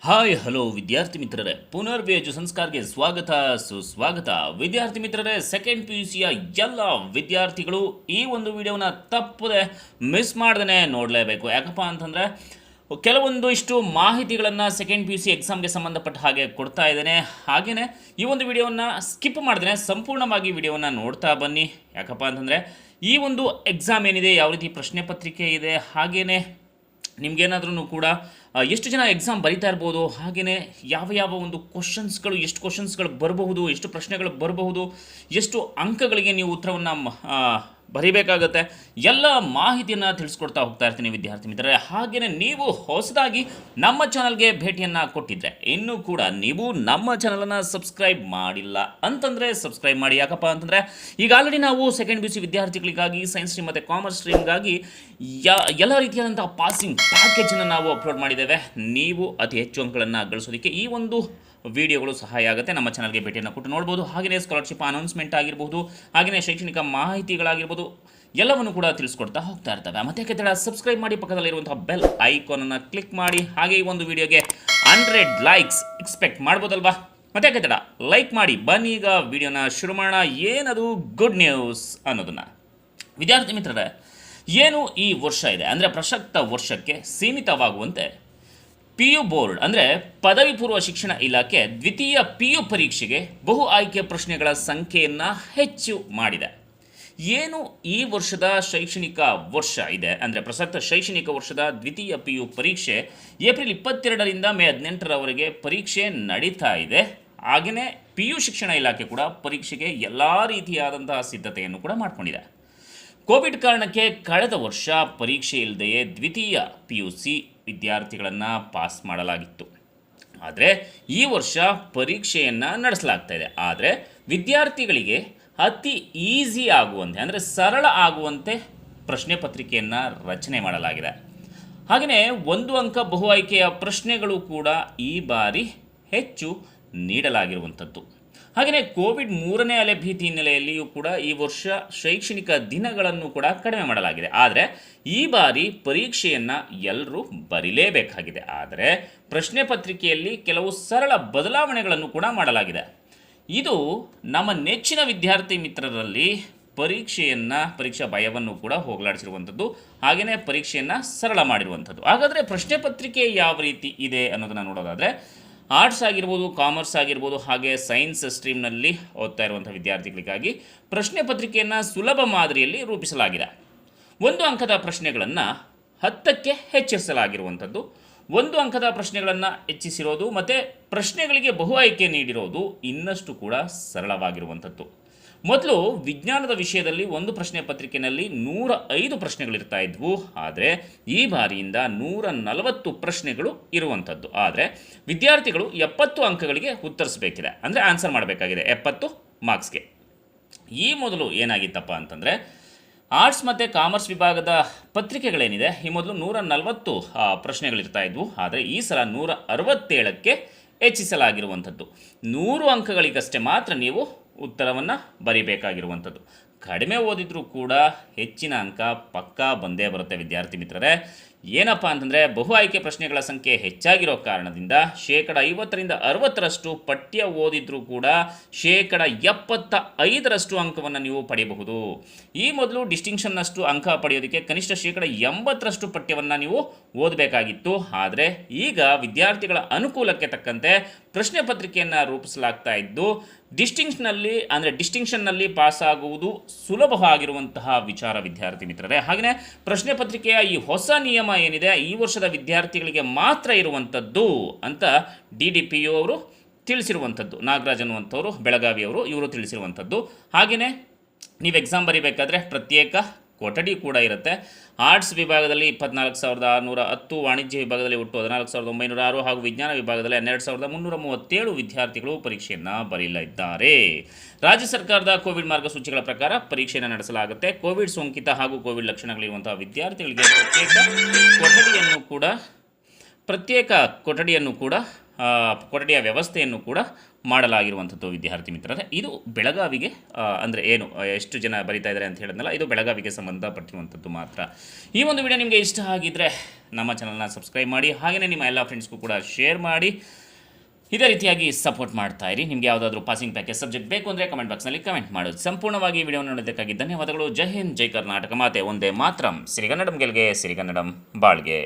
Hi hello ವಿದ್ಯಾರ್ಥಿ ಮಿತ್ರರೇ, ಪುನರ್ವೇಜು ಸಂಸ್ಕಾರಕ್ಕೆ ಸ್ವಾಗತ ಸುಸ್ವಾಗತ. ವಿದ್ಯಾರ್ಥಿ ಮಿತ್ರರೇ, ಸೆಕೆಂಡ್ ಪಿ ಯು ಸಿಯ ಎಲ್ಲ ವಿದ್ಯಾರ್ಥಿಗಳು ಈ ಒಂದು ವಿಡಿಯೋನ ತಪ್ಪದೆ ಮಿಸ್ ಮಾಡ್ದೇ ನೋಡಲೇಬೇಕು. ಯಾಕಪ್ಪ ಅಂತಂದರೆ ಕೆಲವೊಂದು ಇಷ್ಟು ಮಾಹಿತಿಗಳನ್ನು ಸೆಕೆಂಡ್ ಪಿ ಯು ಸಿ ಎಕ್ಸಾಮ್ಗೆ ಸಂಬಂಧಪಟ್ಟ ಹಾಗೆ ಕೊಡ್ತಾ ಇದ್ದೇನೆ. ಹಾಗೆಯೇ ಈ ಒಂದು ವಿಡಿಯೋವನ್ನು ಸ್ಕಿಪ್ ಮಾಡ್ದೇ ಸಂಪೂರ್ಣವಾಗಿ ವಿಡಿಯೋವನ್ನು ನೋಡ್ತಾ ಬನ್ನಿ. ಯಾಕಪ್ಪ ಅಂತಂದರೆ ಈ ಒಂದು ಎಕ್ಸಾಮ್ ಏನಿದೆ, ಯಾವ ರೀತಿ ಪ್ರಶ್ನೆ ಪತ್ರಿಕೆ ಇದೆ, ಹಾಗೆಯೇ ನಿಮಗೇನಾದ್ರೂ ಕೂಡ ಎಷ್ಟು ಜನ ಎಕ್ಸಾಮ್ ಬರಿತಾ ಇರ್ಬೋದು, ಹಾಗೆಯೇ ಯಾವ ಒಂದು ಕ್ವಶನ್ಸ್ಗಳು, ಎಷ್ಟು ಕ್ವಶನ್ಸ್ಗಳು ಬರಬಹುದು, ಎಷ್ಟು ಪ್ರಶ್ನೆಗಳು ಬರಬಹುದು, ಎಷ್ಟು ಅಂಕಗಳಿಗೆ ನೀವು ಉತ್ತರವನ್ನು ಬರೀಬೇಕಾಗತ್ತೆ, ಎಲ್ಲ ಮಾಹಿತಿಯನ್ನು ತಿಳಿಸ್ಕೊಡ್ತಾ ಹೋಗ್ತಾ ಇರ್ತೀನಿ ವಿದ್ಯಾರ್ಥಿ ಮಿತ್ರರೇ. ಹಾಗೆಯೇ ನೀವು ಹೊಸದಾಗಿ ನಮ್ಮ ಚಾನಲ್ಗೆ ಭೇಟಿಯನ್ನು ಕೊಟ್ಟಿದ್ದರೆ ಇನ್ನೂ ಕೂಡ ನೀವು ನಮ್ಮ ಚಾನಲನ್ನು ಸಬ್ಸ್ಕ್ರೈಬ್ ಮಾಡಿಲ್ಲ ಅಂತಂದರೆ ಸಬ್ಸ್ಕ್ರೈಬ್ ಮಾಡಿ. ಯಾಕಪ್ಪ ಅಂತಂದರೆ ಈಗ ಆಲ್ರೆಡಿ ನಾವು ಸೆಕೆಂಡ್ ಪಿ ಯು ಸಿ ವಿದ್ಯಾರ್ಥಿಗಳಿಗಾಗಿ ಸೈನ್ಸ್ ಸ್ಟ್ರೀಮ್ ಮತ್ತು ಕಾಮರ್ಸ್ ಸ್ಟ್ರೀಮ್ಗಾಗಿ ಎಲ್ಲ ರೀತಿಯಾದಂಥ ಪಾಸಿಂಗ್ ಪ್ಯಾಕೇಜನ್ನು ನಾವು ಅಪ್ಲೋಡ್ ಮಾಡಿದ್ದೇವೆ. ನೀವು ಅತಿ ಹೆಚ್ಚು ಅಂಕಗಳನ್ನು ಗಳಿಸೋದಕ್ಕೆ ಈ ಒಂದು ವಿಡಿಯೋಗಳು ಸಹಾಯ ಆಗುತ್ತೆ. ನಮ್ಮ ಚಾನಲ್ಗೆ ಭೇಟಿಯನ್ನು ಕೊಟ್ಟು ನೋಡ್ಬೋದು. ಹಾಗೆಯೇ ಸ್ಕಾಲರ್ಶಿಪ್ ಅನೌನ್ಸ್ಮೆಂಟ್ ಆಗಿರ್ಬೋದು, ಹಾಗೆಯೇ ಶೈಕ್ಷಣಿಕ ಮಾಹಿತಿಗಳಾಗಿರ್ಬೋದು, ಎಲ್ಲವನ್ನು ಕೂಡ ತಿಳಿಸ್ಕೊಡ್ತಾ ಹೋಗ್ತಾ ಇರ್ತವೆ. ಮತ್ತೆ ಕೆತ್ತಡ ಸಬ್ಸ್ಕ್ರೈಬ್ ಮಾಡಿ, ಪಕ್ಕದಲ್ಲಿರುವಂತಹ ಬೆಲ್ ಐಕಾನನ್ನು ಕ್ಲಿಕ್ ಮಾಡಿ. ಹಾಗೆ ಈ ಒಂದು ವಿಡಿಯೋಗೆ 100 ಲೈಕ್ಸ್ ಎಕ್ಸ್ಪೆಕ್ಟ್ ಮಾಡ್ಬೋದಲ್ವಾ? ಮತ್ತೆ ಕೆತ್ತಡ ಲೈಕ್ ಮಾಡಿ. ಬನ್ನಿ ಈಗ ವಿಡಿಯೋನ ಶುರು ಮಾಡೋಣ. ಏನದು ಗುಡ್ ನ್ಯೂಸ್ ಅನ್ನೋದನ್ನು. ವಿದ್ಯಾರ್ಥಿ ಮಿತ್ರರೇ, ಏನು ಈ ವರ್ಷ ಇದೆ ಅಂದರೆ ಪ್ರಸಕ್ತ ವರ್ಷಕ್ಕೆ ಸೀಮಿತವಾಗುವಂತೆ ಪಿ ಯು ಬೋರ್ಡ್ ಅಂದರೆ ಪದವಿ ಪೂರ್ವ ಶಿಕ್ಷಣ ಇಲಾಖೆ ದ್ವಿತೀಯ ಪಿ ಯು ಪರೀಕ್ಷೆಗೆ ಬಹು ಆಯ್ಕೆ ಪ್ರಶ್ನೆಗಳ ಸಂಖ್ಯೆಯನ್ನು ಹೆಚ್ಚು ಮಾಡಿದೆ. ಏನು ಈ ವರ್ಷದ ಶೈಕ್ಷಣಿಕ ವರ್ಷ ಇದೆ ಅಂದರೆ ಪ್ರಸಕ್ತ ಶೈಕ್ಷಣಿಕ ವರ್ಷದ ದ್ವಿತೀಯ ಪಿ ಯು ಪರೀಕ್ಷೆ ಏಪ್ರಿಲ್ 22ರಿಂದ ಮೇ 18ರವರೆಗೆ ಪರೀಕ್ಷೆ ನಡೀತಾ ಇದೆ. ಹಾಗೆಯೇ ಪಿ ಯು ಶಿಕ್ಷಣ ಇಲಾಖೆ ಕೂಡ ಪರೀಕ್ಷೆಗೆ ಎಲ್ಲ ರೀತಿಯಾದಂತಹ ಸಿದ್ಧತೆಯನ್ನು ಕೂಡ ಮಾಡಿಕೊಂಡಿದೆ. ಕೋವಿಡ್ ಕಾರಣಕ್ಕೆ ಕಳೆದ ವರ್ಷ ಪರೀಕ್ಷೆ ಇಲ್ಲದೆಯೇ ದ್ವಿತೀಯ ಪಿ ಯು ಸಿ ವಿದ್ಯಾರ್ಥಿಗಳನ್ನು ಪಾಸ್ ಮಾಡಲಾಗಿತ್ತು. ಆದರೆ ಈ ವರ್ಷ ಪರೀಕ್ಷೆಯನ್ನು ನಡೆಸಲಾಗ್ತಾ ಇದೆ. ಆದರೆ ವಿದ್ಯಾರ್ಥಿಗಳಿಗೆ ಅತಿ ಈಸಿ ಆಗುವಂತೆ ಅಂದರೆ ಸರಳ ಆಗುವಂತೆ ಪ್ರಶ್ನೆ ಪತ್ರಿಕೆಯನ್ನು ರಚನೆ ಮಾಡಲಾಗಿದೆ. ಹಾಗೆಯೇ 1 ಅಂಕ ಬಹು ಆಯ್ಕೆಯ ಪ್ರಶ್ನೆಗಳು ಕೂಡ ಈ ಬಾರಿ ಹೆಚ್ಚು ನೀಡಲಾಗಿರುವಂಥದ್ದು. ಹಾಗೆಯೇ ಕೋವಿಡ್ 3ನೇ ಅಲೆ ಭೀತಿ ಹಿನ್ನೆಲೆಯಲ್ಲಿಯೂ ಕೂಡ ಈ ವರ್ಷ ಶೈಕ್ಷಣಿಕ ದಿನಗಳನ್ನು ಕೂಡ ಕಡಿಮೆ ಮಾಡಲಾಗಿದೆ. ಆದರೆ ಈ ಬಾರಿ ಪರೀಕ್ಷೆಯನ್ನು ಎಲ್ಲರೂ ಬರೀಲೇಬೇಕಾಗಿದೆ. ಆದರೆ ಪ್ರಶ್ನೆ ಪತ್ರಿಕೆಯಲ್ಲಿ ಕೆಲವು ಸರಳ ಬದಲಾವಣೆಗಳನ್ನು ಕೂಡ ಮಾಡಲಾಗಿದೆ. ಇದು ನಮ್ಮ ನೆಚ್ಚಿನ ವಿದ್ಯಾರ್ಥಿ ಮಿತ್ರರಲ್ಲಿ ಪರೀಕ್ಷಾ ಭಯವನ್ನು ಕೂಡ ಹೋಗಲಾಡಿಸಿರುವಂಥದ್ದು, ಹಾಗೆಯೇ ಪರೀಕ್ಷೆಯನ್ನು ಸರಳ ಮಾಡಿರುವಂಥದ್ದು. ಹಾಗಾದರೆ ಪ್ರಶ್ನೆ ಪತ್ರಿಕೆ ಯಾವ ರೀತಿ ಇದೆ ಅನ್ನೋದನ್ನು ನೋಡೋದಾದರೆ, ಆರ್ಟ್ಸ್ ಆಗಿರ್ಬೋದು, ಕಾಮರ್ಸ್ ಆಗಿರ್ಬೋದು, ಹಾಗೆ ಸೈನ್ಸ್ ಸ್ಟ್ರೀಮ್ನಲ್ಲಿ ಓದ್ತಾ ಇರುವಂಥ ವಿದ್ಯಾರ್ಥಿಗಳಿಗಾಗಿ ಪ್ರಶ್ನೆ ಪತ್ರಿಕೆಯನ್ನು ಸುಲಭ ಮಾದರಿಯಲ್ಲಿ ರೂಪಿಸಲಾಗಿದೆ. 1 ಅಂಕದ ಪ್ರಶ್ನೆಗಳನ್ನು 10ಕ್ಕೆ ಹೆಚ್ಚಿಸಲಾಗಿರುವಂಥದ್ದು, 1 ಅಂಕದ ಪ್ರಶ್ನೆಗಳನ್ನು ಹೆಚ್ಚಿಸಿರೋದು ಮತ್ತು ಪ್ರಶ್ನೆಗಳಿಗೆ ಬಹು ಆಯ್ಕೆ ನೀಡಿರೋದು ಇನ್ನಷ್ಟು ಕೂಡ ಸರಳವಾಗಿರುವಂಥದ್ದು. ಮೊದಲು ವಿಜ್ಞಾನದ ವಿಷಯದಲ್ಲಿ ಒಂದು ಪ್ರಶ್ನೆ ಪತ್ರಿಕೆಯಲ್ಲಿ 105 ಪ್ರಶ್ನೆಗಳಿರ್ತಾ ಇದ್ವು. ಆದರೆ ಈ ಬಾರಿಯಿಂದ 140 ಪ್ರಶ್ನೆಗಳು ಇರುವಂಥದ್ದು. ಆದರೆ ವಿದ್ಯಾರ್ಥಿಗಳು 70 ಅಂಕಗಳಿಗೆ ಉತ್ತರಿಸಬೇಕಿದೆ, ಅಂದರೆ ಆನ್ಸರ್ ಮಾಡಬೇಕಾಗಿದೆ 70 ಮಾರ್ಕ್ಸ್ಗೆ. ಈ ಮೊದಲು ಏನಾಗಿತ್ತಪ್ಪ ಅಂತಂದರೆ ಆರ್ಟ್ಸ್ ಮತ್ತು ಕಾಮರ್ಸ್ ವಿಭಾಗದ ಪತ್ರಿಕೆಗಳೇನಿದೆ, ಈ ಮೊದಲು 140 ಪ್ರಶ್ನೆಗಳಿರ್ತಾ ಇದ್ವು. ಆದರೆ ಈ ಸಲ 167ಕ್ಕೆ ಹೆಚ್ಚಿಸಲಾಗಿರುವಂಥದ್ದು. 100 ಅಂಕಗಳಿಗಷ್ಟೇ ಮಾತ್ರ ನೀವು ಉತ್ತರವನ್ನು ಬರೀಬೇಕಾಗಿರುವಂಥದ್ದು. ಕಡಿಮೆ ಓದಿದ್ರೂ ಕೂಡ ಹೆಚ್ಚಿನ ಅಂಕ ಪಕ್ಕಾ ಬಂದೇ ಬರುತ್ತೆ ವಿದ್ಯಾರ್ಥಿ ಮಿತ್ರರೇ. ಏನಪ್ಪ ಅಂತಂದರೆ ಬಹು ಆಯ್ಕೆ ಪ್ರಶ್ನೆಗಳ ಸಂಖ್ಯೆ ಹೆಚ್ಚಾಗಿರೋ ಕಾರಣದಿಂದ 50% 60% ಪಠ್ಯ ಓದಿದ್ರೂ ಕೂಡ 75% ಅಂಕವನ್ನು ನೀವು ಪಡೆಯಬಹುದು. ಈ ಮೊದಲು ಡಿಸ್ಟಿಂಕ್ಷನ್ನಷ್ಟು ಅಂಕ ಪಡೆಯೋದಕ್ಕೆ ಕನಿಷ್ಠ 80% ಪಠ್ಯವನ್ನು ನೀವು ಓದಬೇಕಾಗಿತ್ತು. ಆದರೆ ಈಗ ವಿದ್ಯಾರ್ಥಿಗಳ ಅನುಕೂಲಕ್ಕೆ ತಕ್ಕಂತೆ ಪ್ರಶ್ನೆ ಪತ್ರಿಕೆಯನ್ನು ರೂಪಿಸಲಾಗ್ತಾ ಇದ್ದು ಡಿಸ್ಟಿಂಕ್ಷನ್ನಲ್ಲಿ ಪಾಸಾಗುವುದು ಸುಲಭವಾಗಿರುವಂತಹ ವಿಚಾರ ವಿದ್ಯಾರ್ಥಿ ಮಿತ್ರರೇ. ಹಾಗೆಯೇ ಪ್ರಶ್ನೆ ಪತ್ರಿಕೆಯ ಈ ಹೊಸ ನಿಯಮ ಏನಿದೆ ಈ ವರ್ಷದ ವಿದ್ಯಾರ್ಥಿಗಳಿಗೆ ಮಾತ್ರ ಇರುವಂಥದ್ದು ಅಂತ DDPO ಅವರು ತಿಳಿಸಿರುವಂಥದ್ದು. ನಾಗರಾಜ್ ಅನ್ನುವಂಥವರು, ಬೆಳಗಾವಿಯವರು, ಇವರು ತಿಳಿಸಿರುವಂಥದ್ದು. ಹಾಗೆಯೇ ನೀವು ಎಕ್ಸಾಮ್ ಬರೀಬೇಕಾದ್ರೆ ಪ್ರತ್ಯೇಕ ಕೊಠಡಿ ಕೂಡ ಇರುತ್ತೆ. ಆರ್ಟ್ಸ್ ವಿಭಾಗದಲ್ಲಿ 24,610, ವಾಣಿಜ್ಯ ವಿಭಾಗದಲ್ಲಿ ಒಟ್ಟು 14,906 ಹಾಗೂ ವಿಜ್ಞಾನ ವಿಭಾಗದಲ್ಲಿ 12,337 ವಿದ್ಯಾರ್ಥಿಗಳು ಪರೀಕ್ಷೆಯನ್ನು ಬರೆಯಲಿದ್ದಾರೆ. ರಾಜ್ಯ ಸರ್ಕಾರದ ಕೋವಿಡ್ ಮಾರ್ಗಸೂಚಿಗಳ ಪ್ರಕಾರ ಪರೀಕ್ಷೆಯನ್ನು ನಡೆಸಲಾಗುತ್ತೆ. ಕೋವಿಡ್ ಸೋಂಕಿತ ಹಾಗೂ ಕೋವಿಡ್ ಲಕ್ಷಣಗಳಿರುವಂತಹ ವಿದ್ಯಾರ್ಥಿಗಳಿಗೆ ಪ್ರತ್ಯೇಕ ಕೊಠಡಿಯನ್ನು ಕೂಡ ಕೊಠಡಿಯ ವ್ಯವಸ್ಥೆಯನ್ನು ಕೂಡ ಮಾಡಲಾಗಿರುವಂಥದ್ದು ವಿದ್ಯಾರ್ಥಿ ಮಿತ್ರರೇ. ಇದು ಬೆಳಗಾವಿಗೆ ಅಂದರೆ ಏನು ಎಷ್ಟು ಜನ ಬರಿತಾ ಇದ್ದಾರೆ ಅಂತ ಹೇಳಿದ್ನಲ್ಲ, ಇದು ಬೆಳಗಾವಿಗೆ ಸಂಬಂಧಪಟ್ಟಿರುವಂಥದ್ದು ಮಾತ್ರ. ಈ ಒಂದು ವಿಡಿಯೋ ನಿಮಗೆ ಇಷ್ಟ ಆಗಿದ್ದರೆ ನಮ್ಮ ಚಾನಲ್ನ ಸಬ್ಸ್ಕ್ರೈಬ್ ಮಾಡಿ, ಹಾಗೆಯೇ ನಿಮ್ಮ ಎಲ್ಲ ಫ್ರೆಂಡ್ಸ್ಗೂ ಕೂಡ ಶೇರ್ ಮಾಡಿ. ಇದೇ ರೀತಿಯಾಗಿ ಸಪೋರ್ಟ್ ಮಾಡ್ತಾ ಇರಿ. ನಿಮಗೆ ಯಾವುದಾದ್ರೂ ಪಾಸಿಂಗ್ ಪ್ಯಾಕೇಜ್ ಸಬ್ಜೆಕ್ಟ್ ಬೇಕು ಅಂದರೆ ಕಮೆಂಟ್ ಬಾಕ್ಸ್ನಲ್ಲಿ ಕಮೆಂಟ್ ಮಾಡೋದು. ಸಂಪೂರ್ಣವಾಗಿ ಈ ವಿಡಿಯೋ ನೋಡೋದಕ್ಕಾಗಿ ಧನ್ಯವಾದಗಳು. ಜೈ ಹಿಂದ್, ಜೈ ಕರ್ನಾಟಕ ಮಾತೆ, ಒಂದೇ ಮಾತ್ರಂ. ಸಿರಿಗನ್ನಡಂ ಗೆಲ್ಗೆ, ಸಿರಿಗನ್ನಡಂ ಬಾಳ್ಗೆ.